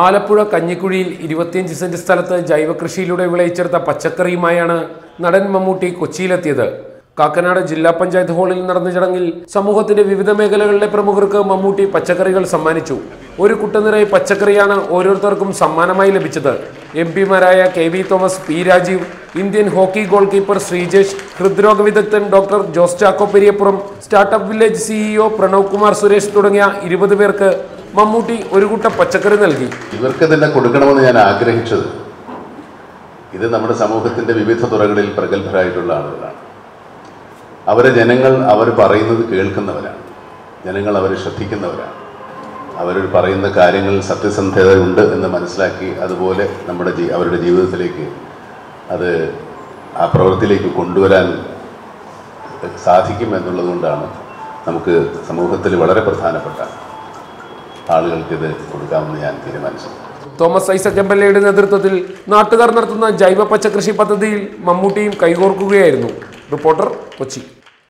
Alappuzha കഞ്ഞിക്കുഴിയിൽ 25 saint സ്ഥലത്ത് ജൈവകൃഷിയിലൂടെ വിളയിച്ചെടുത്ത പച്ചക്കറിയുമായാണ് നടൻ മമ്മൂട്ടി കൊച്ചിയിലെത്തിയത്. കാക്കനാട് ജില്ലാ പഞ്ചായത്ത് ഹാളിൽ നടന്ന ചടങ്ങിൽ സമൂഹത്തിന്റെ വിവിധ മേഖലകളിലെ പ്രമുഖർക്ക് മമ്മൂട്ടി പച്ചക്കറികൾ സമ്മാനിച്ചു. ഒരു കുട്ടനിറയെ പച്ചക്കറിയാണ് ഓരോരുത്തർക്കും സമ്മാനമായി ലഭിച്ചത്. എംപിമാരായ KV Thomas, P Rajeev, Indian hockey goalkeeper Sreejesh, ഹൃദ്രോഗ വിദഗ്ധൻ doctor Jose Chacko Periyappuram, startup village CEO Pranav Kumar Suresh തുടങ്ങിയ 20 പേർക്ക് മമ്മൂട്ടി ഒരു കൂട്ട പച്ചക്കറി നൽകി. ഇവർക്ക് തന്നെ കൊടുക്കണമെന്ന് ഞാൻ ആഗ്രഹിച്ചത്, ഇത് നമ്മുടെ സമൂഹത്തിന്റെ വിവിധ തുറകളിൽ പ്രഗത്ഭരായിട്ടുള്ള ആളുകളാണ്. അവരെ ജനങ്ങൾ അവർ പറയുന്നത് കേൾക്കുന്നവരാണ്, ജനങ്ങൾ അവരെ ശ്രദ്ധിക്കുന്നവരാണ്. അവർ പറയുന്ന കാര്യങ്ങളിൽ സത്യസന്ധത ഉണ്ട് എന്ന് മനസ്സിലാക്കി അതുപോലെ അവരുടെ ജീവിതത്തിലേക്ക് അത് ആ പ്രവൃത്തിയിലേക്ക് കൊണ്ടുവരാൻ സാധിക്കും എന്നുള്ളതുകൊണ്ടാണ് നമുക്ക് സമൂഹത്തിൽ വളരെ പ്രധാനപ്പെട്ട ആളുകൾക്ക് ഇത് കൊടുക്കാമെന്ന് ഞാൻ തീരുമാനിച്ചു. തോമസ് ഐസക് MLA നേതൃത്വത്തിൽ നാട്ടുകാർ നടത്തുന്ന ജൈവ പച്ചക്കൃഷി പദ്ധതിയിൽ മമ്മൂട്ടിയും കൈകോർക്കുകയായിരുന്നു. റിപ്പോർട്ടർ, കൊച്ചി.